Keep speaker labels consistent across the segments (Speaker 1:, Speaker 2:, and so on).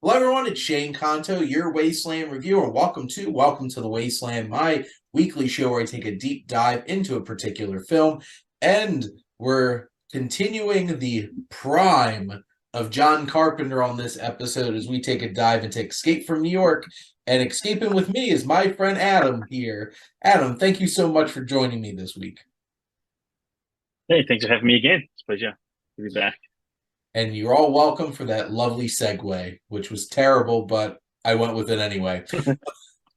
Speaker 1: Hello, everyone. It's Shane Kanto, your Wasteland Reviewer. Welcome to the Wasteland, my weekly show where I take a deep dive into a particular film. And we're continuing the prime of John Carpenter on this episode as we take a dive into Escape from New York. And escaping with me is my friend Adam here. Adam, thank you so much for joining me this week.
Speaker 2: Hey, thanks for having me again. It's a pleasure to be back.
Speaker 1: And you're all welcome for that lovely segue, which was terrible, but I went with it anyway.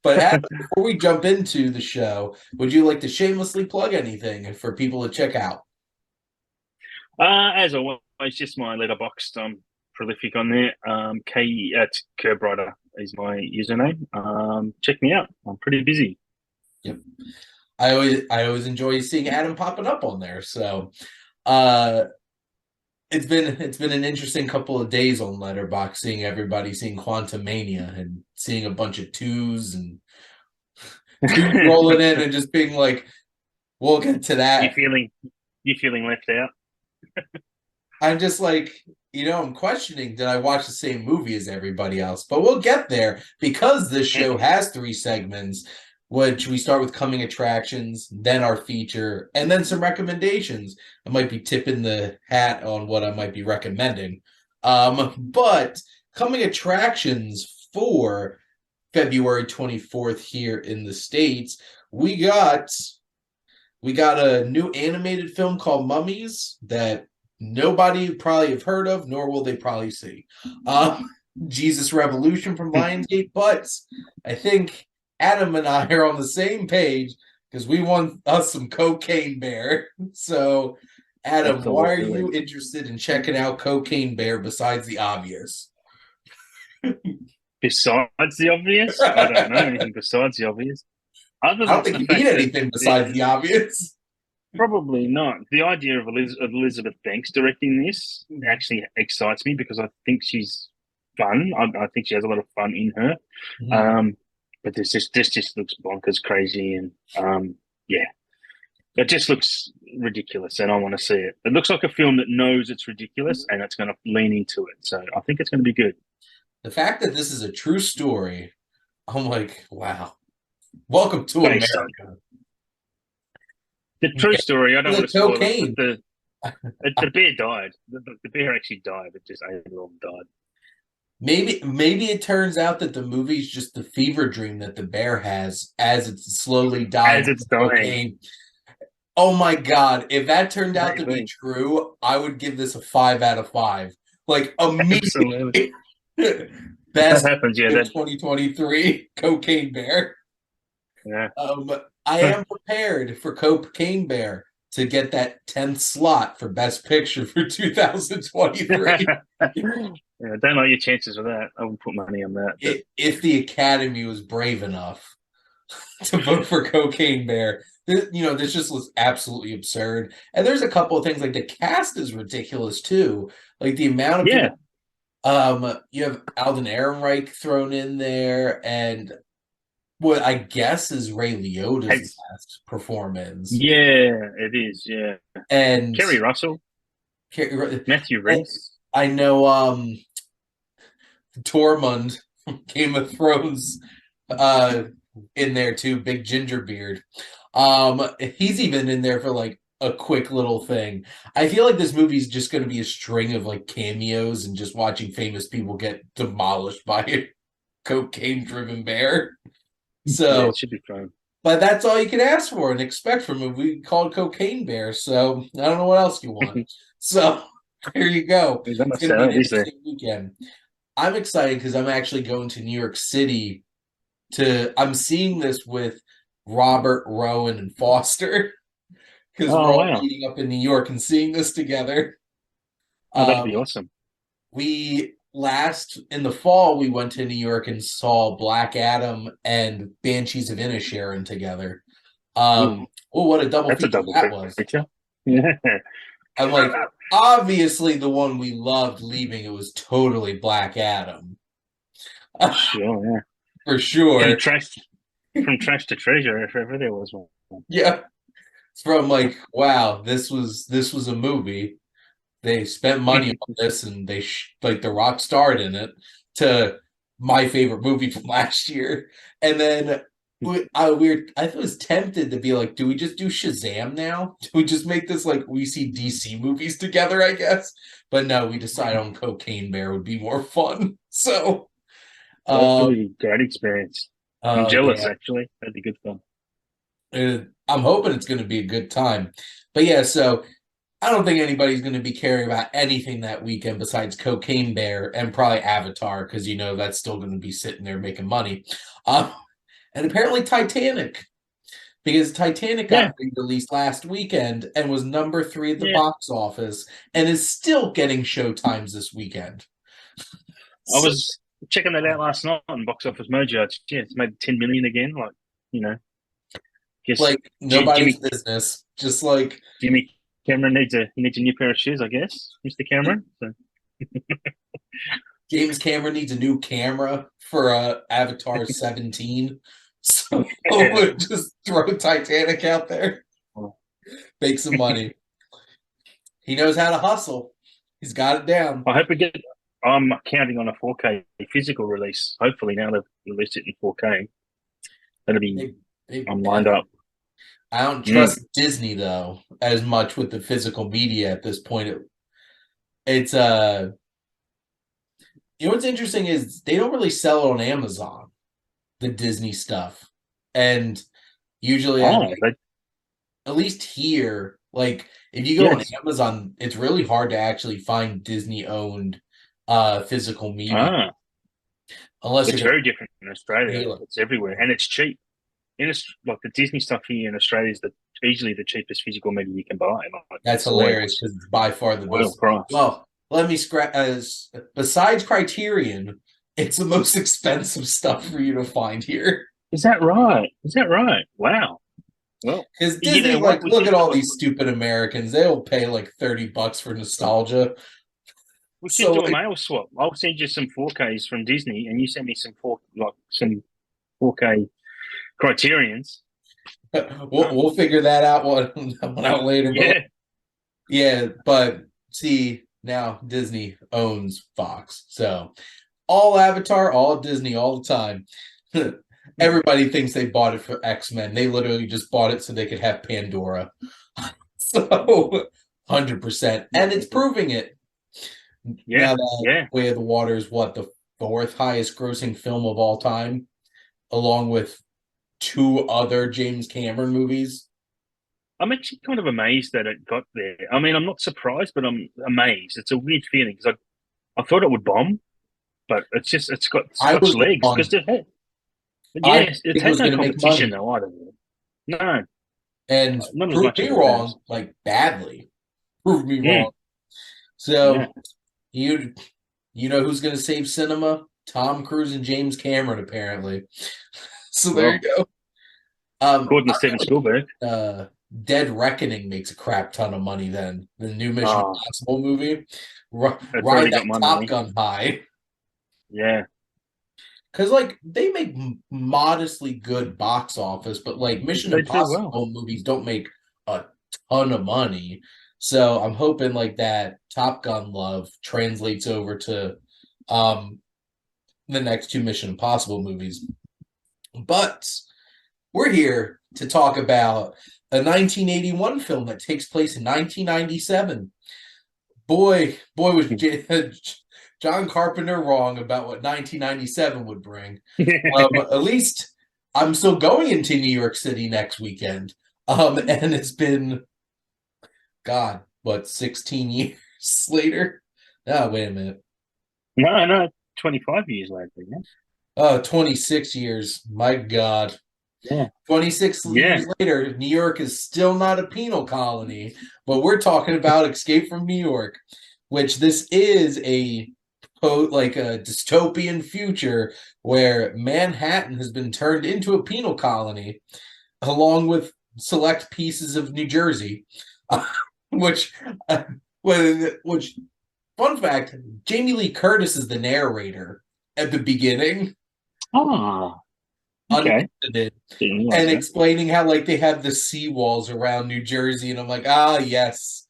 Speaker 1: But Adam, before we jump into the show, would you like to shamelessly plug anything for people to check out?
Speaker 2: As always, just my letterboxd. I'm prolific on there. It's Curbrider is my username. Check me out. I'm pretty busy.
Speaker 1: Yep. I always enjoy seeing Adam popping up on there. So uh it's been an interesting couple of days on Letterboxd, seeing everybody seeing Quantumania and seeing a bunch of twos and twos rolling in and just being like, we'll get to
Speaker 2: You
Speaker 1: that.
Speaker 2: feeling you feeling left out?
Speaker 1: I'm just like, I'm questioning, did I watch the same movie as everybody else? But we'll get there because this show has three segments, which we start with coming attractions, then our feature, and then some recommendations. I might be tipping the hat on what I might be recommending. But coming attractions for February 24th here in the States, we got a new animated film called Mummies that nobody probably have heard of, nor will they probably see. Jesus Revolution from Lionsgate, but I think Adam and I are on the same page because we want us some Cocaine Bear. So, Adam, why are
Speaker 2: Absolutely.
Speaker 1: you interested in checking out Cocaine Bear besides the obvious?
Speaker 2: Besides the obvious, I don't know anything besides the obvious. Other
Speaker 1: I don't
Speaker 2: than
Speaker 1: think
Speaker 2: the
Speaker 1: you need
Speaker 2: fact that
Speaker 1: anything besides the obvious.
Speaker 2: probably not. The idea of Elizabeth Banks directing this actually excites me because I think she's fun. I think she has a lot of fun in her.
Speaker 1: Mhm.
Speaker 2: Um, but this just looks bonkers crazy, and yeah, it just looks ridiculous, and I want to see it. It looks like a film that knows it's ridiculous and it's going to lean into it. So I think it's going to be good.
Speaker 1: The fact that this is a true story, I'm like, wow. Welcome to
Speaker 2: Based on
Speaker 1: America.
Speaker 2: the true story, I don't
Speaker 1: The
Speaker 2: want to spoil it, but
Speaker 1: cocaine.
Speaker 2: the bear died. The bear actually died. It just ate it all and died.
Speaker 1: Maybe it turns out that the movie's just the fever dream that the bear has as it's slowly dying
Speaker 2: As
Speaker 1: from
Speaker 2: it's
Speaker 1: the
Speaker 2: dying,
Speaker 1: cocaine. Oh my God. If that turned out to be
Speaker 2: maybe.
Speaker 1: true, I would give this a 5 out of 5. Like
Speaker 2: Absolutely.
Speaker 1: immediately.
Speaker 2: If that
Speaker 1: Best
Speaker 2: happens, yeah,
Speaker 1: of
Speaker 2: that
Speaker 1: 2023 Cocaine Bear.
Speaker 2: yeah.
Speaker 1: I am prepared for Cocaine Bear to get that 10th slot for Best Picture for 2023.
Speaker 2: Yeah, don't like your chances with that. I would put money on that. But
Speaker 1: If the Academy was brave enough to vote for Cocaine Bear, this just looks absolutely absurd. And there's a couple of things like the cast is ridiculous too. Like the amount of
Speaker 2: yeah,
Speaker 1: people. You have Alden Ehrenreich thrown in there, and what I guess is Ray Liotta's
Speaker 2: has
Speaker 1: last performance.
Speaker 2: yeah, it is. Yeah,
Speaker 1: And
Speaker 2: Kerry Russell, Matthew
Speaker 1: and
Speaker 2: Reese.
Speaker 1: I know Tormund from Game of Thrones uh in there too, big ginger beard. He's even in there for like a quick little thing. I feel like this movie's just going to be a string of like cameos and just watching famous people get demolished by a cocaine driven bear.
Speaker 2: Yeah,
Speaker 1: So,
Speaker 2: it should be fun.
Speaker 1: but that's all you can ask for and expect from a movie called Cocaine Bear. So, I don't know what else you want. So, there you go.
Speaker 2: There's not
Speaker 1: It's
Speaker 2: much
Speaker 1: going to be an
Speaker 2: talent, is there?
Speaker 1: interesting weekend. I'm excited because I'm actually going to New York City I'm seeing this with Robert, Rowan, and Foster because we're
Speaker 2: Oh
Speaker 1: all
Speaker 2: wow,
Speaker 1: meeting up in New York and seeing this together.
Speaker 2: oh that'd
Speaker 1: Um,
Speaker 2: be awesome.
Speaker 1: we last in the fall we went to New York and saw Black Adam and Banshees of Inisherin together.
Speaker 2: Ooh,
Speaker 1: Oh, what a double
Speaker 2: that's a
Speaker 1: feature
Speaker 2: double
Speaker 1: that was!
Speaker 2: feature. Yeah,
Speaker 1: I'm like, obviously the one we loved leaving it was totally Black Adam
Speaker 2: for sure. Yeah,
Speaker 1: for
Speaker 2: from
Speaker 1: sure.
Speaker 2: trash to treasure, if ever there was one.
Speaker 1: Yeah, it's from like, wow, this was a movie. They spent money on this, and like The Rock starred in it. To my favorite movie from last year. And then I was tempted to be like, do we just do Shazam now? Do we just make this like we see DC movies together, I guess? But no, we decided on Cocaine Bear would be more fun. So
Speaker 2: Hopefully, great experience. I'm jealous,
Speaker 1: yeah.
Speaker 2: actually. That'd be good fun.
Speaker 1: I'm hoping it's going to be a good time. But yeah, so I don't think anybody's going to be caring about anything that weekend besides Cocaine Bear and probably Avatar, because you know that's still going to be sitting there making money. And apparently Titanic, because Titanic
Speaker 2: Yeah,
Speaker 1: got released last weekend and was number 3 at the
Speaker 2: yeah.
Speaker 1: box office and is still getting show times this weekend.
Speaker 2: I was checking that out last night on Box Office Mojo. It's made 10 million again. Like, you know, guess
Speaker 1: like nobody's
Speaker 2: Jimmy
Speaker 1: business. Just like
Speaker 2: Jimmy Cameron needs a new pair of shoes, I guess, Mr. Cameron. So.
Speaker 1: James Cameron needs a new camera for Avatar 17. So
Speaker 2: Yeah.
Speaker 1: just throw Titanic out there, make some money. He knows how to hustle. He's got it down.
Speaker 2: I hope we get. I'm counting on a 4K physical release. Hopefully, now they've released it in 4K. That'll be. I'm lined up.
Speaker 1: I don't trust Disney though as much with the physical media at this point. It's you know what's interesting is they don't really sell it on Amazon, the Disney stuff, and usually at least here, like if you go on Amazon, it's really hard to actually find Disney owned physical media. Unless
Speaker 2: it's very different in Australia. It's everywhere and it's cheap. Like the Disney stuff here in Australia is easily the cheapest physical media you can buy. Like,
Speaker 1: that's hilarious because it's by far the most.
Speaker 2: Price.
Speaker 1: Well, let me scratch. Besides Criterion, it's the most expensive stuff for you to find here.
Speaker 2: Is that right? Wow. Well,
Speaker 1: because Disney, like, look at all these stupid Americans. They'll pay like $30 for nostalgia.
Speaker 2: We should do a mail swap. I'll send you some 4Ks from Disney, and you send me some 4K Criterions.
Speaker 1: We'll figure that out one out later.
Speaker 2: Yeah,
Speaker 1: yeah, but see, now Disney owns Fox, so all Avatar, all Disney, all the time. Everybody thinks they bought it for X-Men. They literally just bought it so they could have Pandora. So 100%, and it's proving it.
Speaker 2: Yeah,
Speaker 1: now that Way of the Water is what, the 4th highest grossing film of all time, along with 2 other James Cameron movies.
Speaker 2: I'm actually kind of amazed that it got there. I mean, I'm not surprised, but I'm amazed. It's a weird feeling because I thought it would bomb, but it's got such legs because it had no competition though. I don't know. No,
Speaker 1: and prove me wrong, like badly. Prove me wrong. So you know who's going to save cinema? Tom Cruise and James Cameron, apparently. So there you go.
Speaker 2: According to Steven Spielberg.
Speaker 1: Dead Reckoning makes a crap ton of money then. The new Mission Impossible movie. Ride that Top Gun high.
Speaker 2: Yeah.
Speaker 1: Because, like, they make modestly good box office, but, like, Mission Impossible movies don't make a ton of money. So I'm hoping, like, that Top Gun love translates over to the next 2 Mission Impossible movies. But we're here to talk about a 1981 film that takes place in 1997. Boy, was John Carpenter wrong about what 1997 would bring. At least I'm still going into New York City next weekend. And it's been, God, what, 16 years later? Oh, wait a minute.
Speaker 2: No, 25 years later. Yeah.
Speaker 1: 26 years. My God.
Speaker 2: Yeah.
Speaker 1: 26 years later, New York is still not a penal colony, but we're talking about Escape from New York, which this is a dystopian future where Manhattan has been turned into a penal colony, along with select pieces of New Jersey, which fun fact, Jamie Lee Curtis is the narrator at the beginning.
Speaker 2: Oh. Okay.
Speaker 1: And explaining how like they have the seawalls around New Jersey, and I'm like, yes,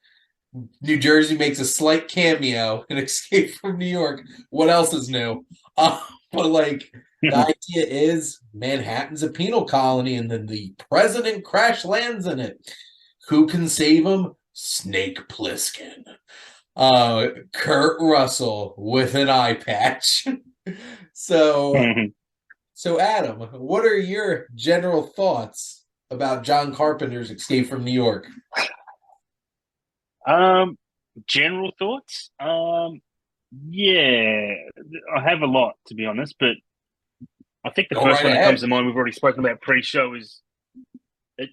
Speaker 1: New Jersey makes a slight cameo in Escape from New York. What else is new? But like the idea is Manhattan's a penal colony, and then the president crash lands in it. Who can save him? Snake Plissken. Kurt Russell with an eye patch. so so Adam, what are your general thoughts about John Carpenter's Escape from New York?
Speaker 2: General thoughts. Yeah, I have a lot to be honest, but I think the
Speaker 1: Go
Speaker 2: first
Speaker 1: right
Speaker 2: one that comes
Speaker 1: ahead.
Speaker 2: to mind, we've already spoken about pre-show, is it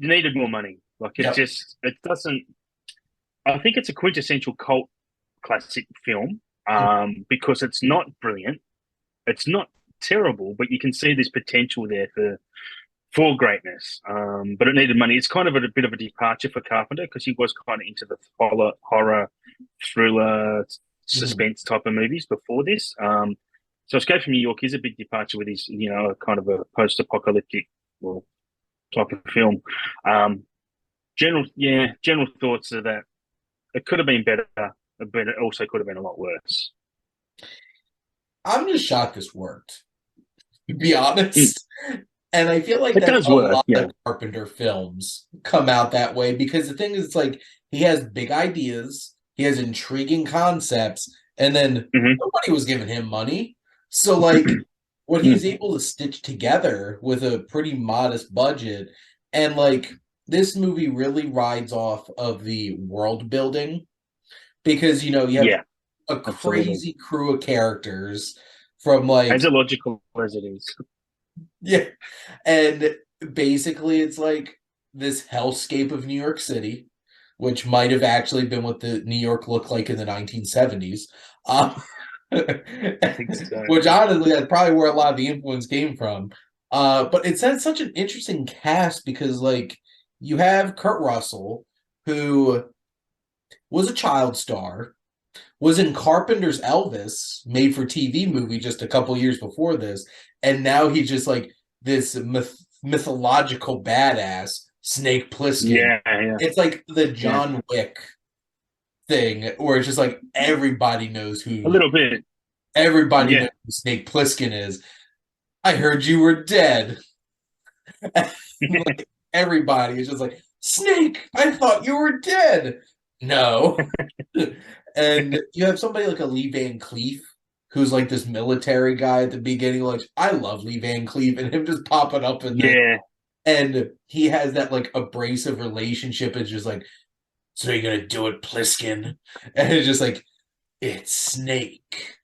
Speaker 2: needed more money. Like
Speaker 1: Yep.
Speaker 2: it doesn't. I think it's a quintessential cult classic film, because it's not brilliant, it's not terrible, but you can see there's potential there for greatness. But it needed money. It's kind of a bit of a departure for Carpenter because he was kind of into the horror, thriller,
Speaker 1: Mhm.
Speaker 2: suspense type of movies before this. So Escape from New York is a big departure with his, kind of a post-apocalyptic, well, type of film. Um, general thoughts are that it could have been better, but it also could have been a lot worse.
Speaker 1: I'm just shocked this worked, to be
Speaker 2: Mm.
Speaker 1: honest. And I feel like
Speaker 2: It
Speaker 1: that's
Speaker 2: does
Speaker 1: a
Speaker 2: work,
Speaker 1: lot
Speaker 2: yeah.
Speaker 1: of Carpenter films come out that way because the thing is, it's like he has big ideas, he has intriguing concepts, and then
Speaker 2: Hmm.
Speaker 1: nobody was giving him money. So, like, what he's able to stitch together with a pretty modest budget, and like, this movie really rides off of the world building because, you have
Speaker 2: Yeah,
Speaker 1: a
Speaker 2: absolutely.
Speaker 1: crazy crew of characters from like,
Speaker 2: As illogical as it is.
Speaker 1: yeah. And basically, it's like this hellscape of New York City, which might have actually been what the New York looked like in the 1970s.
Speaker 2: I think so.
Speaker 1: Which honestly, that's probably where a lot of the influence came from. But it's had such an interesting cast because, like, you have Kurt Russell, who was a child star, was in Carpenter's Elvis, made for TV movie just a couple years before this, and now he's just like this mythological badass, Snake Plissken.
Speaker 2: Yeah, yeah,
Speaker 1: It's like the
Speaker 2: yeah.
Speaker 1: John Wick thing, where it's just like
Speaker 2: A little bit.
Speaker 1: everybody
Speaker 2: Yeah.
Speaker 1: knows who Snake Plissken is. I heard you were dead. Like everybody is just like Snake. I thought you were dead. No. And you have somebody like a Lee Van Cleef, who's like this military guy at the beginning. Like, I love Lee Van Cleef, and him just popping up in this.
Speaker 2: Yeah.
Speaker 1: And he has that like abrasive relationship. It's just like, so you're gonna do it, Pliskin? And it's just like, it's Snake.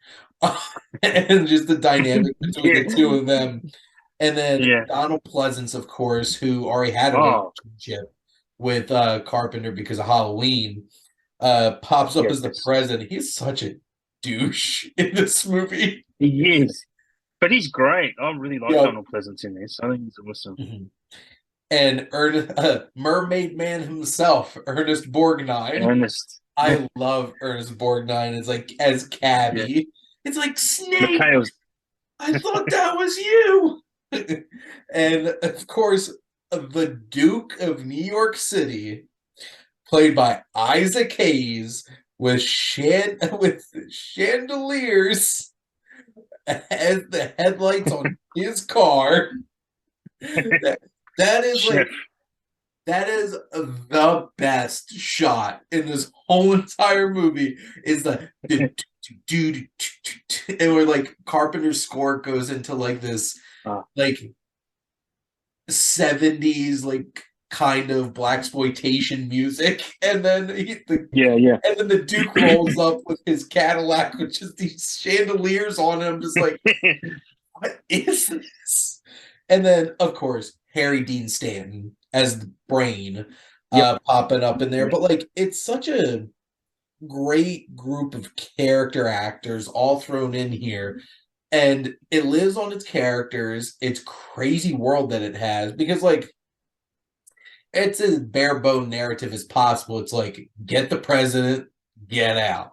Speaker 1: And just the dynamic between the two
Speaker 2: Yeah.
Speaker 1: of them. And then
Speaker 2: Yeah.
Speaker 1: Donald Pleasance, of course, who already had a
Speaker 2: Oh,
Speaker 1: relationship with Carpenter because of Halloween, pops up as the
Speaker 2: yes.
Speaker 1: president. He's such a douche in this movie.
Speaker 2: He is. But he's great. I really like
Speaker 1: Yep.
Speaker 2: Donald Pleasance in this. I think he's awesome.
Speaker 1: Mhm. And Mermaid Man himself, Ernest Borgnine.
Speaker 2: Ernest.
Speaker 1: I love Ernest Borgnine as like as
Speaker 2: Yeah.
Speaker 1: Cabby. It's like Snake.
Speaker 2: McHale's.
Speaker 1: I thought that was you. And of course, the Duke of New York City, played by Isaac Hayes, with with chandeliers as the headlights on his car. That, that is
Speaker 2: Chef.
Speaker 1: like that is the best shot in this whole entire movie. Is the and where like Carpenter's score goes into like this
Speaker 2: Oh,
Speaker 1: like 70s like kind of blaxploitation music, and then
Speaker 2: yeah, yeah.
Speaker 1: and then the Duke rolls up with his Cadillac with just these chandeliers on him, just like, what is this? And then, of course, Harry Dean Stanton as the brain
Speaker 2: Yep.
Speaker 1: popping up in there.
Speaker 2: Yep.
Speaker 1: But like, it's such a great group of character actors all thrown in here. And it lives on its characters, its crazy world that it has, because like it's as bare bone narrative as possible. It's like, get the president, get out.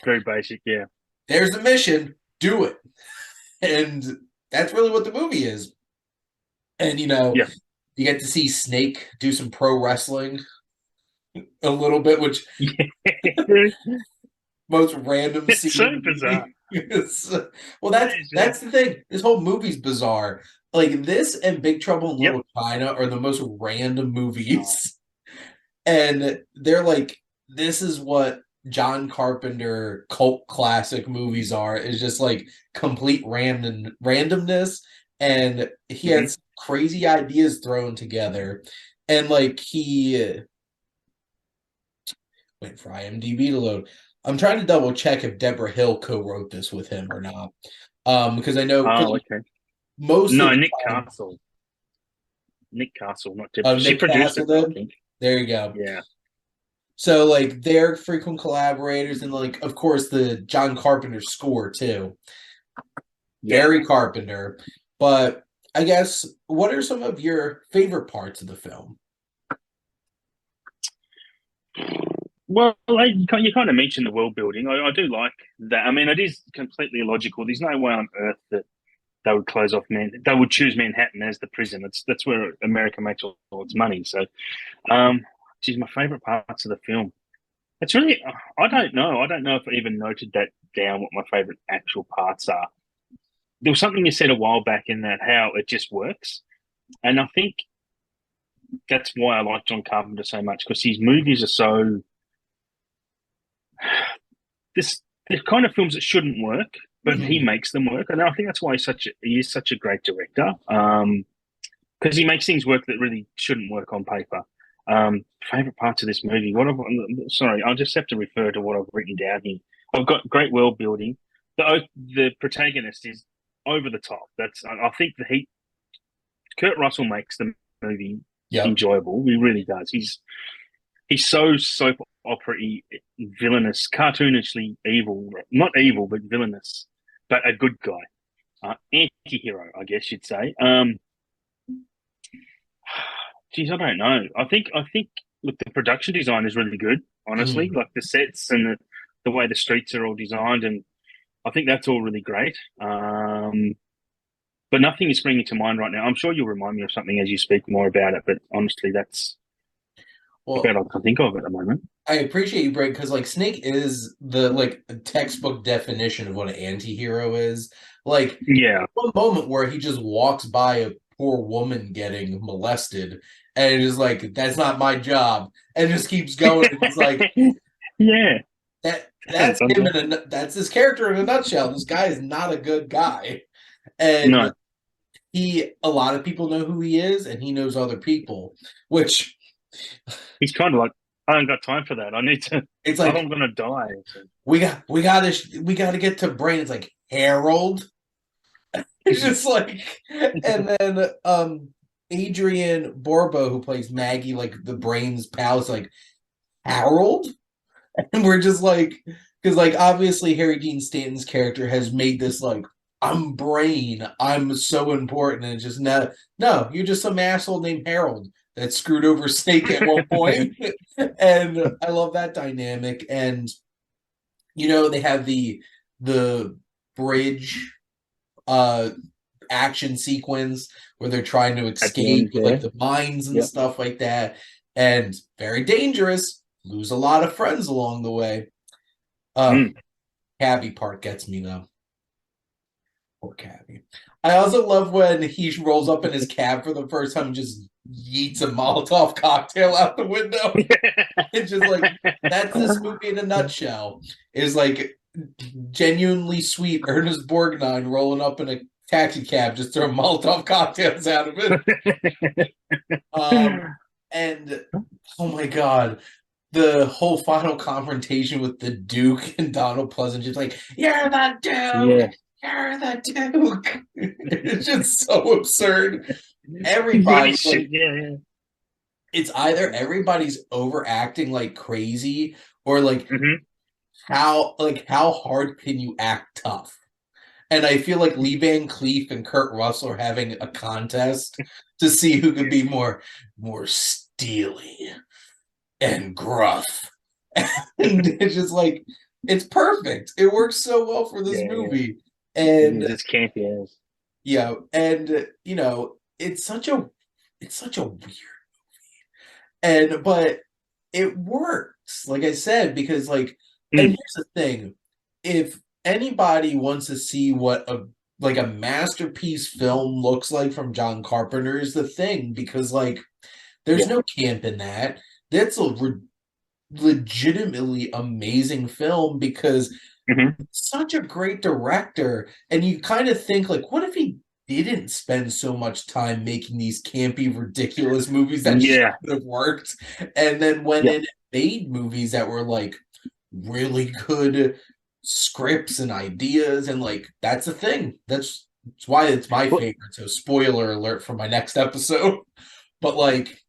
Speaker 2: Very basic, yeah.
Speaker 1: There's the mission, do it. And that's really what the movie is. And
Speaker 2: Yeah.
Speaker 1: you get to see Snake do some pro wrestling a little bit, which
Speaker 2: Yeah.
Speaker 1: most random
Speaker 2: It's
Speaker 1: scene
Speaker 2: so
Speaker 1: in the
Speaker 2: bizarre.
Speaker 1: movie. Well,
Speaker 2: It is, yeah.
Speaker 1: that's the thing. This whole movie's bizarre. Like this and Big Trouble in
Speaker 2: Yep.
Speaker 1: Little China are the most random
Speaker 2: Oh,
Speaker 1: movies. And they're like, this is what John Carpenter cult classic movies are, is just like complete randomness. And he
Speaker 2: mhm.
Speaker 1: has crazy ideas thrown together. And like he wait for IMDb to load. I'm trying to double check if Deborah Hill co-wrote this with him or not. Because I know for
Speaker 2: Oh, okay.
Speaker 1: most of
Speaker 2: No,
Speaker 1: the
Speaker 2: Nick
Speaker 1: time,
Speaker 2: Castle. Nick Castle, not Deborah. She
Speaker 1: Nick
Speaker 2: produced
Speaker 1: Castle
Speaker 2: it, though, I
Speaker 1: did.
Speaker 2: think.
Speaker 1: There you go.
Speaker 2: Yeah.
Speaker 1: So like they're frequent collaborators, and like of course the John Carpenter score too.
Speaker 2: Yeah.
Speaker 1: Very Carpenter. But I guess what are some of your favorite parts of the film?
Speaker 2: Well, you kind of mentioned the world building. I do like that. I mean, it is completely illogical. There's no way on earth that they would close off They would choose Manhattan as the prison. That's where America makes all its money. So, geez, my favorite parts of the film. It's really, I don't know. I don't know if I even noted that down, what my favorite actual parts are. There was something you said a while back in that how it just works. And I think that's why I like John Carpenter so much, because his movies are so, this, they're kind of films that shouldn't work, but he
Speaker 1: Mhm.
Speaker 2: makes them work. And I think that's why he is such a great director. Because he makes things work that really shouldn't work on paper. Favorite parts of this movie? Sorry, I'll just have to refer to what I've written down here. I've got great world building. The protagonist is over the top. I think Kurt Russell makes the movie
Speaker 1: Yep.
Speaker 2: enjoyable. He really does. He's so soap opera villainous, cartoonishly evil. Not evil, but villainous, but a good guy. Anti-hero, I guess you'd say. Geez, I don't know. I think look, the production design is really good, honestly.
Speaker 1: Mhm.
Speaker 2: Like the sets and the way the streets are all designed, and I think that's all really great. But nothing is springing to mind right now. I'm sure you'll remind me of something as you speak more about it, but honestly, that's
Speaker 1: Well,
Speaker 2: about all I can think of at the moment.
Speaker 1: I appreciate you, Brent, because like Snake is the like textbook definition of what an anti-hero is. Like
Speaker 2: Yeah,
Speaker 1: one moment where he just walks by a poor woman getting molested, and it is like, that's not my job, and just keeps going. And it's like
Speaker 2: yeah,
Speaker 1: that's him
Speaker 2: Thunder.
Speaker 1: that's his character in a nutshell. This guy is not a good guy. And
Speaker 2: No,
Speaker 1: a lot of people know who he is, and he knows other people, which
Speaker 2: he's kind of like, I don't got time for that. I need to.
Speaker 1: it's
Speaker 2: I'm
Speaker 1: like
Speaker 2: gonna die. So.
Speaker 1: we gotta get to Brain. It's like Harold. It's just like, and then Adrian Borbo, who plays Maggie, like the Brain's pal, is like Harold, and we're just like, because like obviously Harry Dean Stanton's character has made this like, I'm Brain, I'm so important, and it's just no, you're just some asshole named Harold that screwed over Snake at one point. And I love that dynamic. And they have the bridge uh action sequence where they're trying to
Speaker 2: At the end,
Speaker 1: escape with
Speaker 2: yeah,
Speaker 1: like the mines and
Speaker 2: yep.
Speaker 1: stuff like that, and very dangerous, lose a lot of friends along the way. uh
Speaker 2: Mm.
Speaker 1: Cabby part gets me though. Poor Cabby. I also love when he rolls up in his cab for the first time and just yeets a Molotov cocktail out the window. It's just like, that's this movie in a nutshell. Is like genuinely sweet Ernest Borgnine rolling up in a taxi cab, just throwing Molotov cocktails out of it. Um, and oh my god, the whole final confrontation with the Duke and Donald Pleasant, just like, you're the Duke,
Speaker 2: Yeah,
Speaker 1: you're the Duke. It's just so absurd.
Speaker 2: he's really
Speaker 1: Everybody,
Speaker 2: shit.
Speaker 1: like,
Speaker 2: Yeah, yeah.
Speaker 1: it's either everybody's overacting like crazy, or
Speaker 2: Hmm.
Speaker 1: how hard can you act tough? And I feel like Lee Van Cleef and Kurt Russell are having a contest to see who could be more steely and gruff. And it's just like, it's perfect. It works so well for this
Speaker 2: Yeah, yeah.
Speaker 1: movie.
Speaker 2: It
Speaker 1: And
Speaker 2: is. It's campy as.
Speaker 1: yeah, and it's such a weird, but it works, like I said, because like, and
Speaker 2: Mm.
Speaker 1: here's the thing, if anybody wants to see what a masterpiece film looks like from John Carpenter is the thing, because like there's
Speaker 2: Yeah.
Speaker 1: no camp in that. That's a legitimately amazing film because
Speaker 2: Hmm.
Speaker 1: such a great director. And you kind of think like, what if he didn't spend so much time making these campy, ridiculous movies that should
Speaker 2: Yeah.
Speaker 1: have worked, and then went
Speaker 2: Yeah.
Speaker 1: in and made movies that were like really good scripts and ideas, and like that's a thing. That's why it's my
Speaker 2: Well,
Speaker 1: favorite. So spoiler alert for my next episode. But like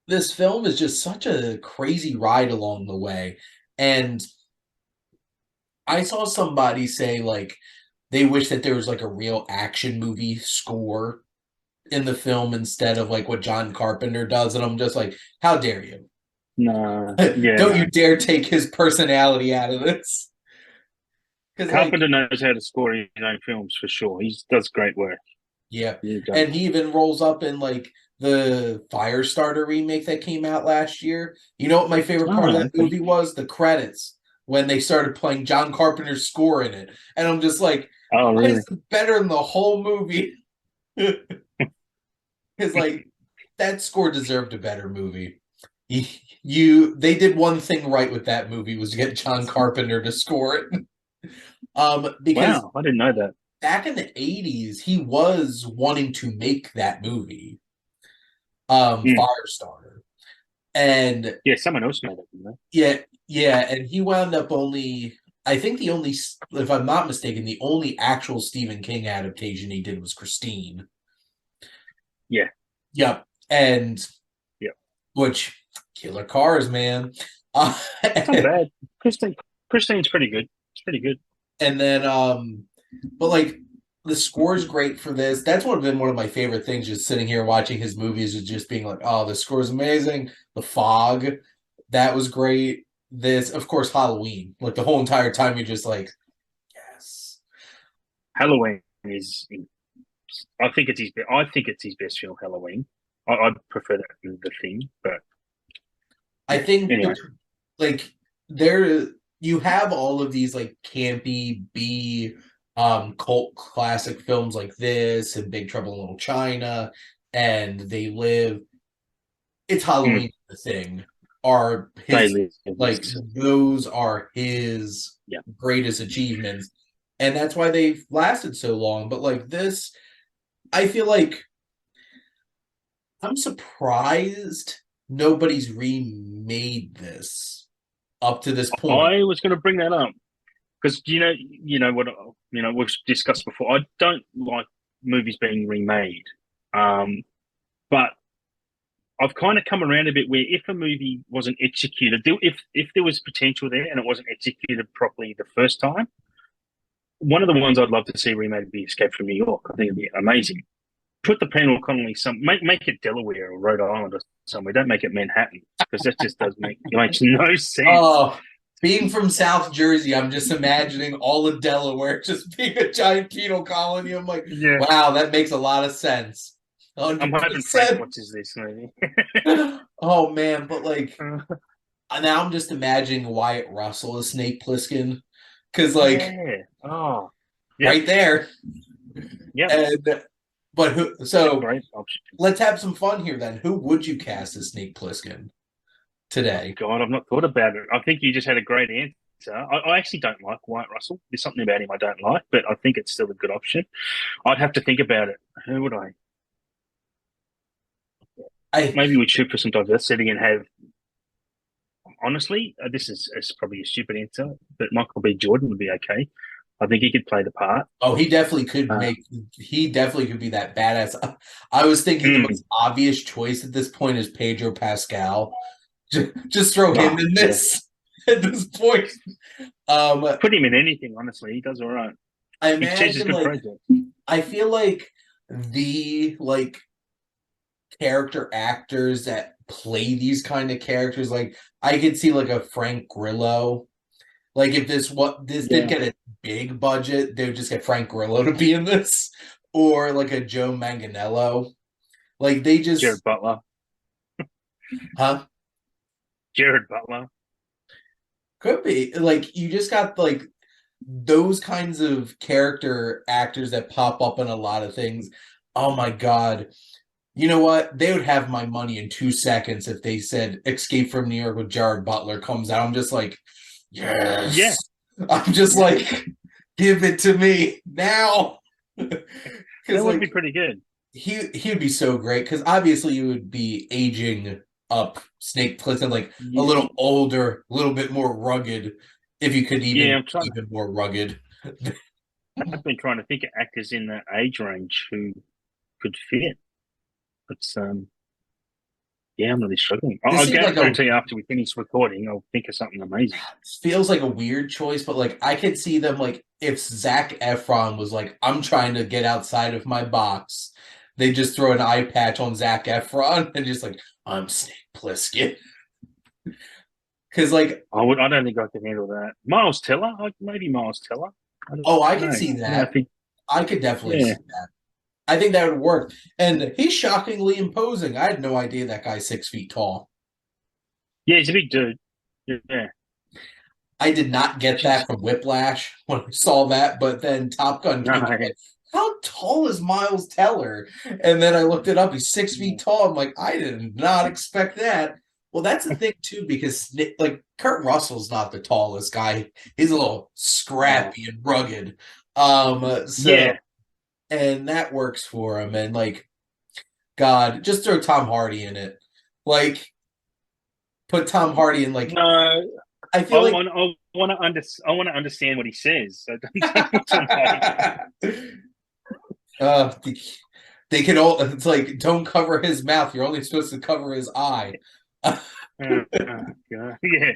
Speaker 1: this film is just such a crazy ride along the way. And I saw somebody say like they wish that there was like a real action movie score in the film instead of like what John Carpenter does. And I'm just like, how dare you?
Speaker 2: no. Yeah.
Speaker 1: Don't
Speaker 2: No.
Speaker 1: you dare take his personality out of this. Because like,
Speaker 2: Carpenter knows how to score his own films for sure. He does great work.
Speaker 1: yeah.
Speaker 2: He does.
Speaker 1: And he even rolls up in like the Firestarter remake that came out last year. You know what my favorite part of
Speaker 2: Oh,
Speaker 1: that
Speaker 2: okay.
Speaker 1: movie was? The credits when they started playing John Carpenter's score in it. And I'm just like,
Speaker 2: Oh,
Speaker 1: why is
Speaker 2: really?
Speaker 1: it better than the whole movie? Because like that score deserved a better movie. They did one thing right with that movie was to get John Carpenter to score it. Because
Speaker 2: Wow, I didn't know that.
Speaker 1: back in the 80s, he was wanting to make that movie,
Speaker 2: Mm.
Speaker 1: Firestarter. And
Speaker 2: Yeah, someone else made it, didn't
Speaker 1: yeah, yeah, and he wound up only, I think the only, if I'm not mistaken, the only actual Stephen King adaptation he did was Christine.
Speaker 2: they? Yeah,
Speaker 1: Yep. And
Speaker 2: yeah.
Speaker 1: which killer cars, man.
Speaker 2: It's not bad. Christine, Christine's pretty good. It's pretty good.
Speaker 1: And then but like the score is great for this. That's been one of my favorite things, just sitting here watching his movies, is just being like, oh, the score is amazing. The Fog, that was great. This, of course, Halloween. Like the whole entire time you're just like, yes.
Speaker 2: Halloween is. I think it's his. I think it's his best film, Halloween. I prefer that than The Thing, but
Speaker 1: I
Speaker 2: yeah.
Speaker 1: think
Speaker 2: Anyway,
Speaker 1: like there you have all of these like campy B cult classic films like this and Big Trouble in Little China and They Live. It's
Speaker 2: mm,
Speaker 1: Halloween, the Thing are
Speaker 2: they
Speaker 1: his,
Speaker 2: live.
Speaker 1: like those are his
Speaker 2: Yeah.
Speaker 1: greatest achievements, and that's why they've lasted so long. But like this, I feel like I'm surprised nobody's remade this up to this point.
Speaker 2: I was going to bring that up because what we've discussed before. I don't like movies being remade, but I've kind of come around a bit where if a movie wasn't executed, if there was potential there and it wasn't executed properly the first time, one of the ones I'd love to see remade would be Escape from New York. I think it'd be amazing. Put the Penal Colony make it Delaware or Rhode Island or somewhere. Don't make it Manhattan because that just does makes no sense.
Speaker 1: Oh, being from South Jersey, I'm just imagining all of Delaware just being a giant penal colony. I'm like,
Speaker 2: Yeah,
Speaker 1: wow, that makes a lot of sense.
Speaker 2: I'm hoping Frank
Speaker 1: 100%.
Speaker 2: watches this movie.
Speaker 1: Oh man, but like now I'm just imagining Wyatt Russell as Snake Plissken. Cause like
Speaker 2: Yeah. Oh, yep,
Speaker 1: right there.
Speaker 2: yep.
Speaker 1: And but who
Speaker 2: It's a
Speaker 1: so
Speaker 2: great option.
Speaker 1: let's have some fun here then. Who would you cast as Snake Plissken
Speaker 2: Oh
Speaker 1: today?
Speaker 2: God, I've not thought about it. I think you just had a great answer. I actually don't like White Russell. There's something about him I don't like, but I think it's still a good option. I'd have to think about it. Who would I?
Speaker 1: I
Speaker 2: Maybe we'd shoot for some diversity and have. Honestly, this is probably a stupid answer, but Michael B. Jordan would be okay. I think he could play the part.
Speaker 1: Oh, he definitely could
Speaker 2: Uh,
Speaker 1: make. He definitely could be that badass. I was thinking the
Speaker 2: mm,
Speaker 1: most obvious choice at this point is Pedro Pascal. Just throw him
Speaker 2: oh
Speaker 1: in
Speaker 2: yeah,
Speaker 1: this at this point. Um,
Speaker 2: put him in anything. Honestly, he does all right.
Speaker 1: I
Speaker 2: He chooses
Speaker 1: imagine
Speaker 2: good
Speaker 1: like
Speaker 2: projects.
Speaker 1: I feel like the like character actors that play these kind of characters, like I could see like a Frank Grillo. Like if this did
Speaker 2: Yeah,
Speaker 1: get a big budget, they would just get Frank Grillo to be in this, or like a Joe Manganiello. Like they
Speaker 2: Jared
Speaker 1: just,
Speaker 2: Butler.
Speaker 1: huh?
Speaker 2: Jared Butler.
Speaker 1: Could be like you just got like those kinds of character actors that pop up in a lot of things. Oh my God. You know what? They would have my money in 2 seconds if they said Escape from New York with Jared Butler comes out. I'm just like,
Speaker 2: Yeah,
Speaker 1: yes. I'm just like, give it to me now.
Speaker 2: that
Speaker 1: Because
Speaker 2: would be
Speaker 1: like
Speaker 2: pretty good.
Speaker 1: he would be so great. Because obviously you would be aging up Snake Plissken, like a
Speaker 2: Yeah,
Speaker 1: little older, a little bit more rugged, if you could
Speaker 2: yeah.
Speaker 1: even
Speaker 2: I'm trying.
Speaker 1: even more rugged.
Speaker 2: I've been trying to think of actors in that age range who could fit. But yeah, I'm really struggling.
Speaker 1: This
Speaker 2: I
Speaker 1: seems like a
Speaker 2: guarantee after we finish recording, I'll think of something amazing.
Speaker 1: feels like a weird choice, but like I could see them like if Zac Efron was like, I'm trying to get outside of my box, they just throw an eye patch on Zac Efron and just like, I'm Snake Plissken. Because like,
Speaker 2: I would. I don't think I could handle that. Miles Teller, maybe Miles Teller. I don't
Speaker 1: oh, I could
Speaker 2: know.
Speaker 1: see
Speaker 2: Yeah, I
Speaker 1: that.
Speaker 2: think.
Speaker 1: I could definitely
Speaker 2: Yeah,
Speaker 1: see that. I think that would work. And he's shockingly imposing. I had no idea that guy's 6 feet tall.
Speaker 2: yeah, he's a big dude. Yeah,
Speaker 1: I did not get
Speaker 2: jeez.
Speaker 1: that from Whiplash when I saw that, but then Top Gun
Speaker 2: No,
Speaker 1: came out like, how tall is Miles Teller? And then I looked it up. He's 6 feet tall. I'm like, I did not expect that. Well, that's the thing too, because like Kurt Russell's not the tallest guy. He's a little
Speaker 2: no.
Speaker 1: scrappy and rugged. So
Speaker 2: Yeah,
Speaker 1: and that works for him. And like, God, just throw Tom Hardy in it. Like, put Tom Hardy in like
Speaker 2: no.
Speaker 1: I
Speaker 2: I
Speaker 1: feel like
Speaker 2: want. I want to I want to understand what he says. I don't think Tom Hardy.
Speaker 1: uh, they can all. It's like don't cover his mouth. You're only supposed to cover his eye.
Speaker 2: God. Yeah.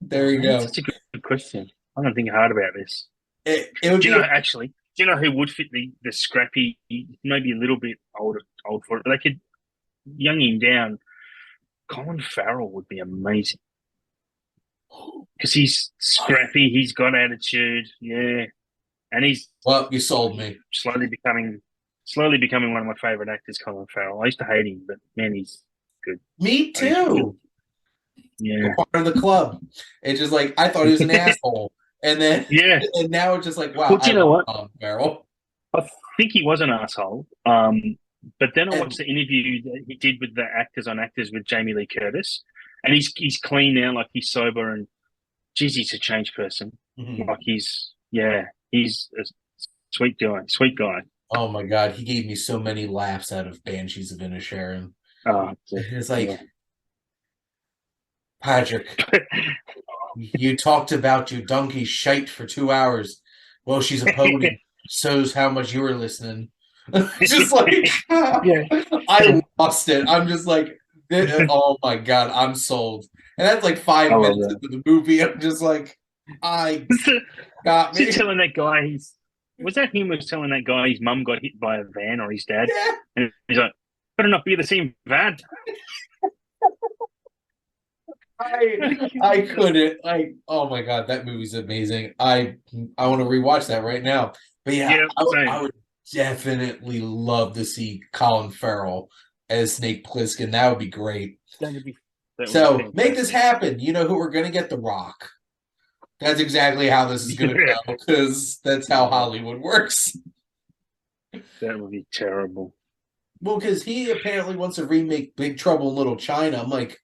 Speaker 1: There
Speaker 2: Oh
Speaker 1: you
Speaker 2: man, that's
Speaker 1: go.
Speaker 2: such a good question. I'm gonna think hard about this.
Speaker 1: It would
Speaker 2: Do you
Speaker 1: be
Speaker 2: know actually? Do you know who would fit the scrappy? Maybe a little bit old for it, but they could young him down. Colin Farrell would be amazing because he's scrappy. He's got attitude. Yeah, and he's
Speaker 1: well. You sold me.
Speaker 2: slowly becoming one of my favorite actors. Colin Farrell. I used to hate him, but man, he's good.
Speaker 1: Me
Speaker 2: He's really,
Speaker 1: too. You're
Speaker 2: yeah,
Speaker 1: part of the club. It's just like I thought he was an asshole, and then
Speaker 2: yeah.
Speaker 1: and now it's just like wow,
Speaker 2: Well, do
Speaker 1: I
Speaker 2: you know
Speaker 1: love
Speaker 2: what?
Speaker 1: Colin Farrell.
Speaker 2: I think he was an asshole. But then I watched
Speaker 1: And
Speaker 2: the interview that he did with the Actors on Actors with Jamie Lee Curtis, and he's clean now, like he's sober, and geez, he's a changed person.
Speaker 1: mhm.
Speaker 2: Like he's a sweet guy.
Speaker 1: Oh my God, he gave me so many laughs out of Banshees of Inisherin.
Speaker 2: Oh,
Speaker 1: It's
Speaker 2: yeah.
Speaker 1: like Patrick, you talked about your donkey shite for 2 hours. Well, she's a pony. Shows how much you were listening. Just like
Speaker 2: Yeah.
Speaker 1: I lost it. I'm just like, oh my God, I'm sold. And that's like
Speaker 2: I
Speaker 1: five
Speaker 2: love
Speaker 1: minutes
Speaker 2: that.
Speaker 1: into the movie. I'm just like, I got
Speaker 2: Was he
Speaker 1: me.
Speaker 2: telling that guy was that him who was telling that guy his mum got hit by a van or his dad?
Speaker 1: Yeah.
Speaker 2: And he's like, better not be the same van.
Speaker 1: I couldn't like oh my God, that movie's amazing. I want to rewatch that right now. But yeah,
Speaker 2: Yeah,
Speaker 1: I
Speaker 2: same.
Speaker 1: would definitely love to see Colin Farrell as Snake Plissken. That would be great.
Speaker 2: That would be that would be
Speaker 1: So make this
Speaker 2: fantastic.
Speaker 1: happen. You know who we're gonna get? The Rock. That's exactly how this is gonna
Speaker 2: Yeah,
Speaker 1: go because that's how
Speaker 2: yeah,
Speaker 1: Hollywood works.
Speaker 2: that would be terrible.
Speaker 1: Well, because he apparently wants to remake Big Trouble in Little China. I'm like,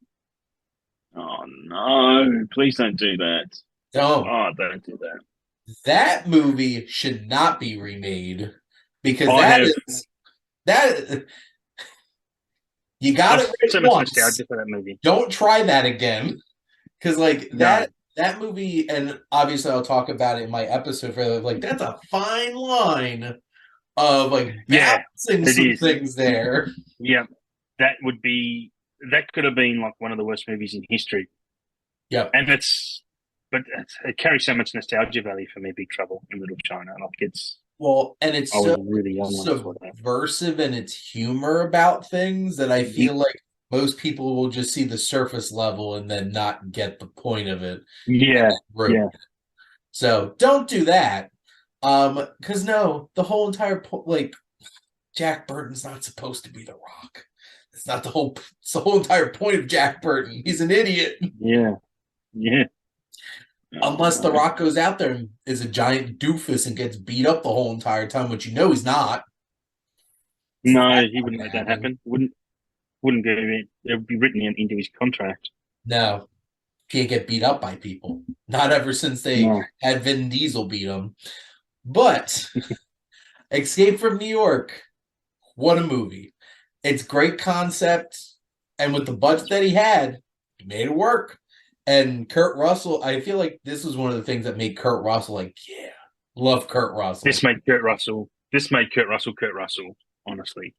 Speaker 2: Oh no! Please don't do that.
Speaker 1: no,
Speaker 2: Oh, don't do that.
Speaker 1: that movie should not be remade because
Speaker 2: I
Speaker 1: that
Speaker 2: have
Speaker 1: is that you
Speaker 2: I
Speaker 1: got
Speaker 2: have
Speaker 1: it right
Speaker 2: so much
Speaker 1: once.
Speaker 2: nostalgia for that movie.
Speaker 1: Don't try that again. Because like
Speaker 2: No,
Speaker 1: that movie, and obviously I'll talk about it in my episode for like that's a fine line of like
Speaker 2: yeah,
Speaker 1: balancing
Speaker 2: it
Speaker 1: some
Speaker 2: is.
Speaker 1: things there.
Speaker 2: Yeah, that would be that could have been like one of the worst movies in history,
Speaker 1: Yep.
Speaker 2: and it carries so much nostalgia value for me. Big Trouble in Little China, like
Speaker 1: Well, and it's
Speaker 2: I was
Speaker 1: so
Speaker 2: really young when I saw that.
Speaker 1: subversive in its humor about things that I
Speaker 2: Mhm.
Speaker 1: feel like most people will just see the surface level and then not get the point of it.
Speaker 2: Yeah,
Speaker 1: Ruin.
Speaker 2: yeah.
Speaker 1: So don't do that. Because no, the whole entire like Jack Burton's not supposed to be the Rock. It's not the whole. It's the whole entire point of Jack Burton. He's an idiot.
Speaker 2: Yeah, yeah.
Speaker 1: Unless The Rock goes out there and is a giant doofus and gets beat up the whole entire time, which you know he's not.
Speaker 2: No,
Speaker 1: That's
Speaker 2: he
Speaker 1: not
Speaker 2: wouldn't
Speaker 1: gonna
Speaker 2: let that
Speaker 1: happen.
Speaker 2: happen. Wouldn't go in. It would be written into his contract.
Speaker 1: No, can't get beat up by people. Not ever since they
Speaker 2: No.
Speaker 1: had Vin Diesel beat him. But Escape from New York, what a movie. It's great concept. And with the budget that he had, he made it work. And Kurt Russell, I feel like this was one of the things that made Kurt Russell like, yeah, love Kurt Russell.
Speaker 2: This made Kurt Russell. This made Kurt Russell. Kurt Russell. Honestly.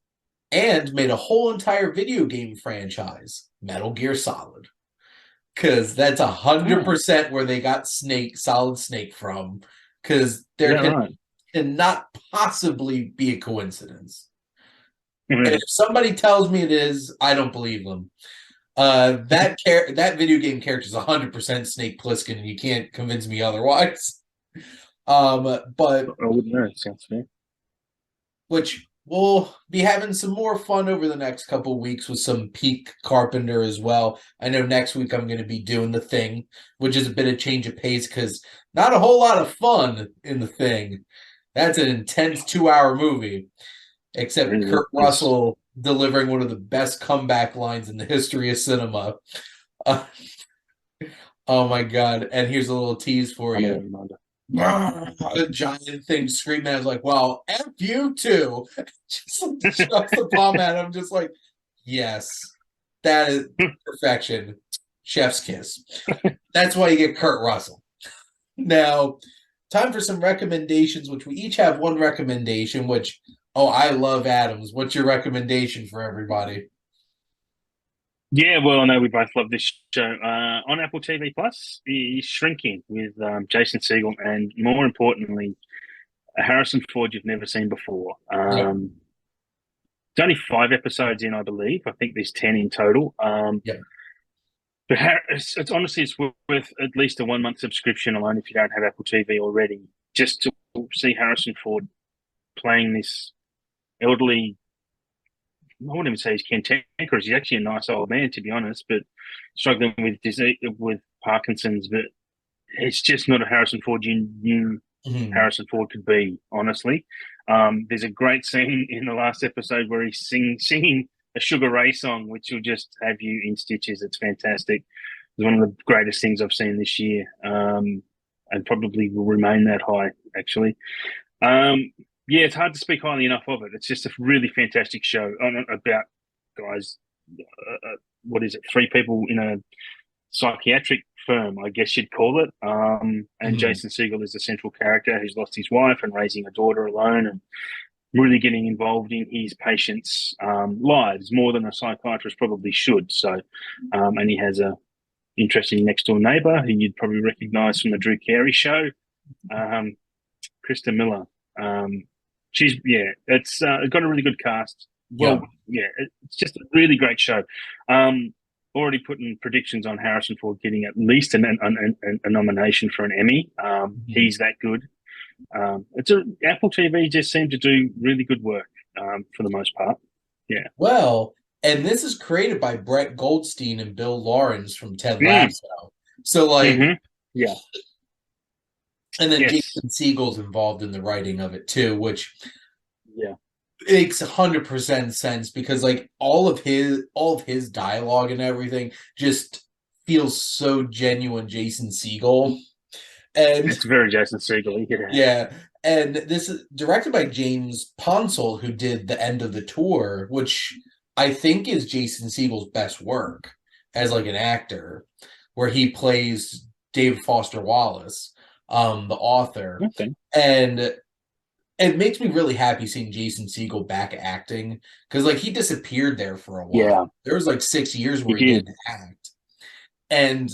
Speaker 1: And made a whole entire video game franchise, Metal Gear Solid. Because that's 100% where they got Solid Snake from. Because there cannot possibly be a coincidence.
Speaker 2: Mm-hmm.
Speaker 1: And if somebody tells me it is, I don't believe them. That video game character is 100% Snake Plissken, and you can't convince me otherwise. But
Speaker 2: I wouldn't know. Sounds fair.
Speaker 1: Which we'll be having some more fun over the next couple weeks with some peak Carpenter as well. I know next week I'm going to be doing The Thing, which is a bit of change of pace because not a whole lot of fun in The Thing. That's an intense 2-hour movie, except
Speaker 2: Really
Speaker 1: Kurt
Speaker 2: is.
Speaker 1: Russell delivering one of the best comeback lines in the history of cinema. Oh my God. And here's a little tease for you. A giant thing screaming. I was like, well, F you too. Just shoves the palm at him, just like, yes, that is perfection. Chef's kiss. That's why you get Kurt Russell. Now, time for some recommendations, which we each have one recommendation, which, oh, I love Adams. What's your recommendation for everybody?
Speaker 2: Yeah, well, I know we both love this show. On Apple TV Plus is Shrinking with Jason Segel and, more importantly, Harrison Ford you've never seen before.
Speaker 1: Yep.
Speaker 2: It's only 5 episodes in, I believe. I think there's 10 in total.
Speaker 1: Yep.
Speaker 2: But it's honestly, it's worth at least a 1 month subscription alone if you don't have Apple TV already, just to see Harrison Ford playing this elderly. I wouldn't even say he's cantankerous. He's actually a nice old man, to be honest, but struggling with disease, with Parkinson's. But it's just not a Harrison Ford you knew Harrison Ford could be, honestly. There's a great scene in the last episode where he's singing a Sugar Ray song, which will just have you in stitches. It's fantastic. It's one of the greatest things I've seen this year, and probably will remain that high, actually. Yeah, it's hard to speak highly enough of it. It's just a really fantastic show about guys. What is it? 3 people in a psychiatric firm, I guess you'd call it. And Jason Segel is the central character who's lost his wife and raising a daughter alone, and really getting involved in his patients' lives more than a psychiatrist probably should. So, and he has a interesting next door neighbor who you'd probably recognize from the Drew Carey show, Krista Miller. It's got a really good cast. Well, it's just a really great show. Already putting predictions on Harrison Ford getting at least a nomination for an Emmy. He's that good. Apple TV just seemed to do really good work for the most part. Yeah.
Speaker 1: Well, and this is created by Brett Goldstein and Bill Lawrence from Ted Lasso. So, like,
Speaker 2: yeah.
Speaker 1: And then Jason Segel's involved in the writing of it too, which makes 100% sense because like all of his dialogue and everything just feels so genuine Jason Segel. And
Speaker 2: it's very Jason Segel.
Speaker 1: Yeah. And this is directed by James Ponsel, who did The End of the Tour, which I think is Jason Segel's best work as like an actor, where he plays David Foster Wallace, the author.
Speaker 2: Okay.
Speaker 1: And it makes me really happy seeing Jason Segel back acting because like he disappeared there for a while.
Speaker 2: Yeah.
Speaker 1: There was like 6 years where he didn't act. And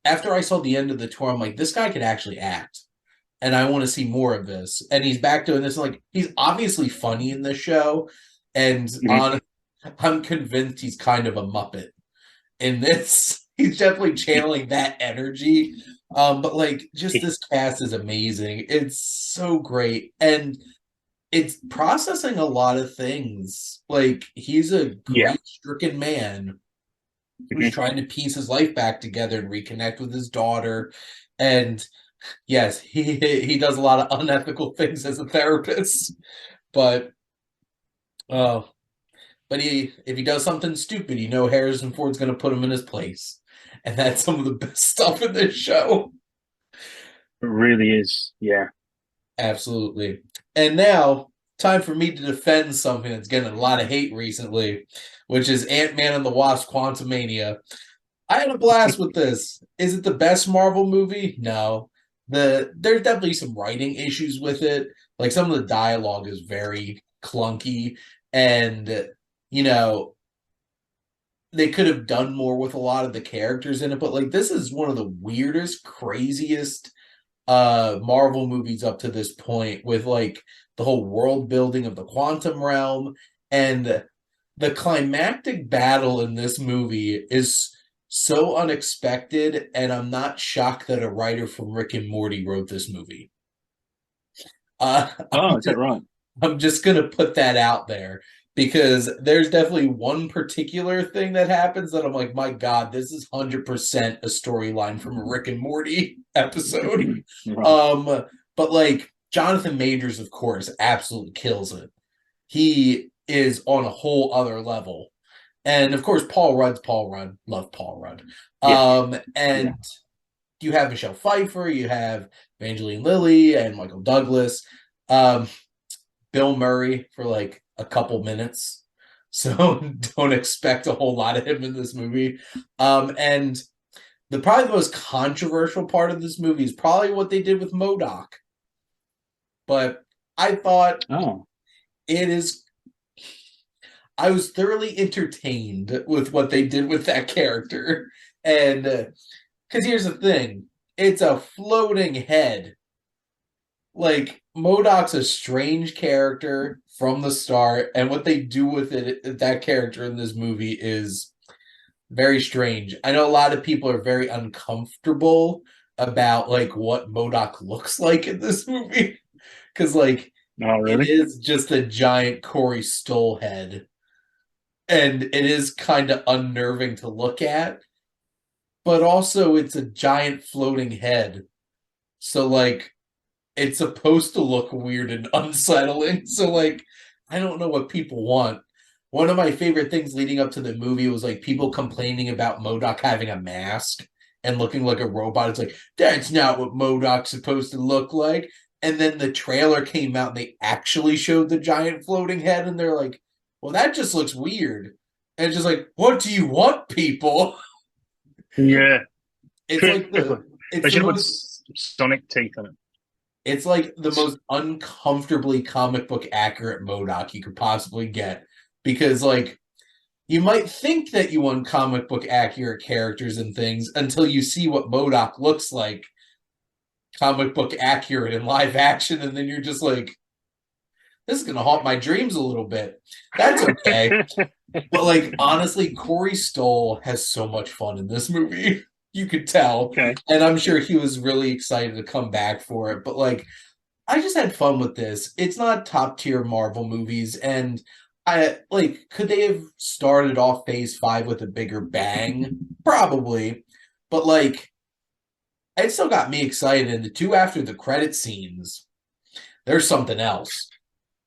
Speaker 1: after I saw The End of the Tour, I'm like, this guy could actually act. And I want to see more of this. And he's back doing this. Like, he's obviously funny in this show. And I'm convinced he's kind of a Muppet in this. He's definitely channeling that energy. But like, just this cast is amazing. It's so great. And it's processing a lot of things. Like, he's a grief-stricken man who's trying to piece his life back together and reconnect with his daughter. And yes, he does a lot of unethical things as a therapist, but uh, but if he does something stupid, Harrison Ford's going to put him in his place, and that's some of the best stuff in this show.
Speaker 2: It really is. Yeah.
Speaker 1: Absolutely. And now, time for me to defend something that's getting a lot of hate recently, which is Ant-Man and the Wasp: Quantumania. I had a blast with this. Is it the best Marvel movie? No. There's definitely some writing issues with it. Like some of the dialogue is very clunky, and you know they could have done more with a lot of the characters in it. But like this is one of the weirdest, craziest Marvel movies up to this point, with like the whole world building of the quantum realm, and the climactic battle in this movie is so unexpected, and I'm not shocked that a writer from Rick and Morty wrote this movie. Uh,
Speaker 2: Oh, is that right?
Speaker 1: I'm just gonna put that out there because there's definitely one particular thing that happens that I'm like, my God, this is 100% a storyline from a Rick and Morty episode.
Speaker 2: Right.
Speaker 1: But like Jonathan Majors, of course, absolutely kills it. He is on a whole other level. And of course, Paul Rudd's Paul Rudd. Love Paul Rudd.
Speaker 2: Yeah.
Speaker 1: And
Speaker 2: Yeah.
Speaker 1: you have Michelle Pfeiffer, you have Evangeline Lilly and Michael Douglas. Um, Bill Murray for like a couple minutes. So don't expect a whole lot of him in this movie. And probably the most controversial part of this movie is probably what they did with MODOK. But I thought
Speaker 2: Oh.
Speaker 1: it is. I was thoroughly entertained with what they did with that character. And because here's the thing, it's a floating head. Like MODOK's a strange character from the start, and what they do with that character in this movie is very strange. I know a lot of people are very uncomfortable about like what MODOK looks like in this movie because like
Speaker 2: Oh,
Speaker 1: it
Speaker 2: really?
Speaker 1: is just a giant Corey Stoll head, and it is kind of unnerving to look at, but also it's a giant floating head. So like it's supposed to look weird and unsettling. So like I don't know what people want. One of my favorite things leading up to the movie was like people complaining about MODOK having a mask and looking like a robot. It's like, that's not what MODOK's supposed to look like. And then the trailer came out and they actually showed the giant floating head, and they're like, well, that just looks weird. And it's just like, what do you want, people?
Speaker 2: Yeah.
Speaker 1: It's
Speaker 2: They
Speaker 1: like it's the
Speaker 2: should put
Speaker 1: most
Speaker 2: Sonic teeth on it.
Speaker 1: it's like the most uncomfortably comic book accurate MODOK you could possibly get, because like you might think that you want comic book accurate characters and things until you see what MODOK looks like comic book accurate in live action, and then you're just like, this is gonna haunt my dreams a little bit. That's okay. But like honestly, Corey Stoll has so much fun in this movie. You could tell.
Speaker 2: Okay.
Speaker 1: And I'm sure he was really excited to come back for it. But like I just had fun with this. It's not top tier Marvel movies, and I like could they have started off phase 5 with a bigger bang? Probably. But like it still got me excited, and the two after the credit scenes, there's something else.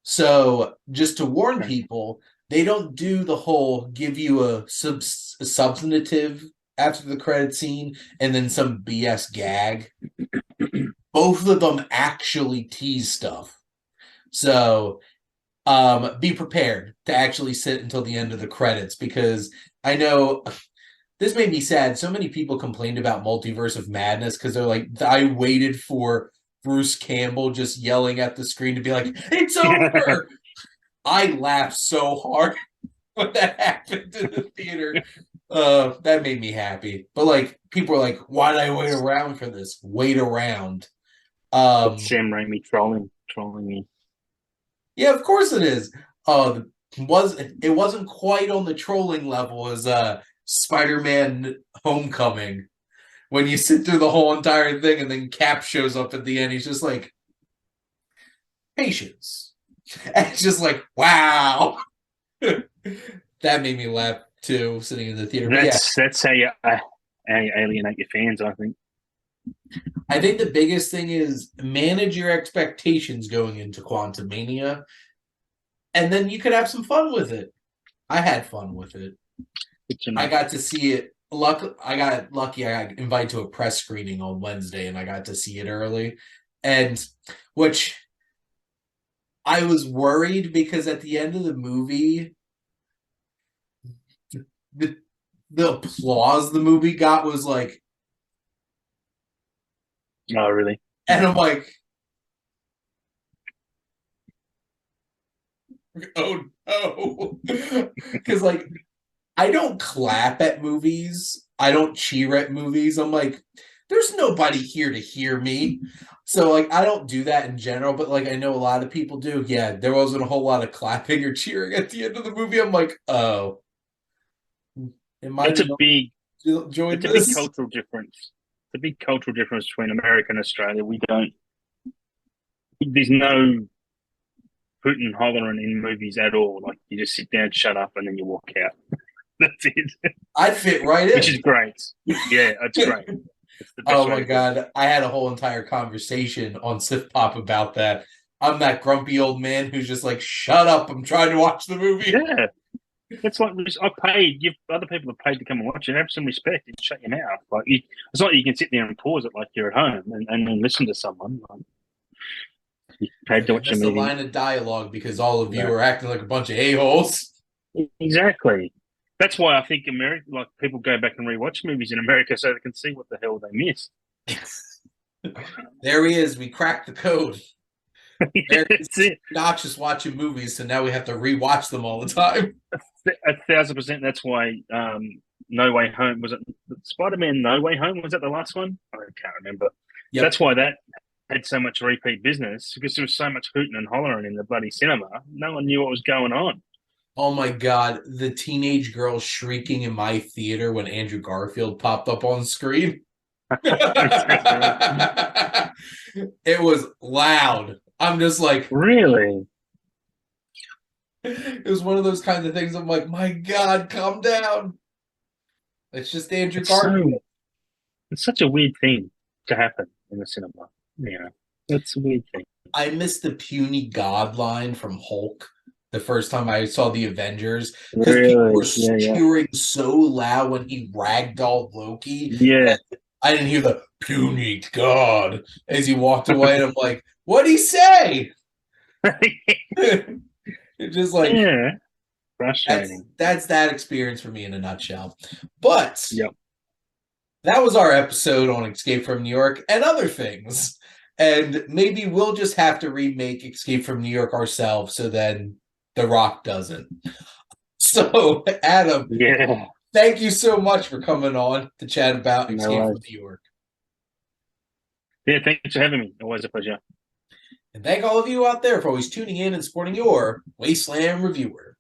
Speaker 1: So just to warn
Speaker 2: Okay.
Speaker 1: people, they don't do the whole give you a substantive after the credit scene and then some BS gag. Both of them actually tease stuff. So be prepared to actually sit until the end of the credits, because I know this made me sad. So many people complained about Multiverse of Madness because they're like, I waited for Bruce Campbell just yelling at the screen to be like, it's over. I laughed so hard when that happened in the theater. That made me happy. But like people are like, why'd I wait around for this? Wait around.
Speaker 2: That's
Speaker 1: Um,
Speaker 2: Sam Raimi trolling me.
Speaker 1: yeah, of course it is. It wasn't quite on the trolling level as Spider-Man Homecoming, when you sit through the whole entire thing and then Cap shows up at the end. He's just like, patience. And it's just like, wow. That made me laugh too, sitting in the theater. But yeah,
Speaker 2: That's how you alienate your fans, I think.
Speaker 1: I think the biggest thing is manage your expectations going into Quantumania, and then you could have some fun with it. I had fun with it. I got to see it. I got lucky. I got invited to a press screening on Wednesday, and I got to see it early, and which I was worried because at the end of the movie, the the applause the movie got was like,
Speaker 2: Oh, really?
Speaker 1: and I'm like, oh no, because like I don't clap at movies. I don't cheer at movies. I'm like, there's nobody here to hear me. So like I don't do that in general, but like I know a lot of people do. Yeah, there wasn't a whole lot of clapping or cheering at the end of the movie. I'm like, oh, am I
Speaker 2: It's a
Speaker 1: the
Speaker 2: big,
Speaker 1: only enjoying
Speaker 2: it's a big
Speaker 1: this?
Speaker 2: cultural difference. It's a big cultural difference between America and Australia. We don't. There's no hooting and hollering in movies at all. Like you just sit down, shut up, and then you walk out. That's it.
Speaker 1: I'd fit right
Speaker 2: Which is great. Yeah, it's
Speaker 1: in.
Speaker 2: great. It's the best
Speaker 1: Oh
Speaker 2: way
Speaker 1: my
Speaker 2: to do it.
Speaker 1: god, I had a whole entire conversation on SiftPop about that. I'm that grumpy old man who's just like, shut up, I'm trying to watch the movie.
Speaker 2: Yeah, it's like I paid. You other people have paid to come and watch it. Have some respect and shut your mouth. It's not like you can sit there and pause it like you're at home and listen to someone. Like, you paid to watch a
Speaker 1: That's the
Speaker 2: movie.
Speaker 1: line of dialogue because all of you
Speaker 2: Yeah,
Speaker 1: are acting like a bunch of a-holes.
Speaker 2: exactly. That's why I think America, like people go back and rewatch movies in America so they can see what the hell they missed.
Speaker 1: There he is. We cracked the code.
Speaker 2: That's
Speaker 1: Americans
Speaker 2: it.
Speaker 1: not just watching movies, so now we have to rewatch them all the time.
Speaker 2: 1,000%. That's why No Way Home was it Spider-Man No Way Home? Was that the last one? I can't remember.
Speaker 1: Yep.
Speaker 2: That's why that had so much repeat business because there was so much hooting and hollering in the bloody cinema. No one knew what was going on.
Speaker 1: Oh my god, the teenage girl shrieking in my theater when Andrew Garfield popped up on screen. It was loud. I'm just like,
Speaker 2: Really?
Speaker 1: it was one of those kinds of things. I'm like, my God, calm down. It's just Andrew
Speaker 2: It's
Speaker 1: Garfield.
Speaker 2: so it's such a weird thing to happen in the cinema. Yeah, it's a weird thing.
Speaker 1: I missed the puny God line from Hulk the first time I saw the Avengers because people
Speaker 2: Really?
Speaker 1: were
Speaker 2: Yeah,
Speaker 1: cheering so loud when he ragdolled Loki.
Speaker 2: yeah.
Speaker 1: I didn't hear the puny God as he walked away, and I'm like, what'd he say? It's just like
Speaker 2: Yeah.
Speaker 1: that's
Speaker 2: Frustrating.
Speaker 1: that's that experience for me in a nutshell. But
Speaker 2: Yep.
Speaker 1: that was our episode on Escape from New York and other things. And maybe we'll just have to remake Escape from New York ourselves so then The Rock doesn't. So, Adam,
Speaker 2: Yeah.
Speaker 1: thank you so much for coming on to chat about
Speaker 2: No
Speaker 1: Escape from
Speaker 2: worries.
Speaker 1: New York.
Speaker 2: Yeah, thanks for having me. Always a pleasure.
Speaker 1: And thank all of you out there for always tuning in and supporting your Wasteland Reviewer.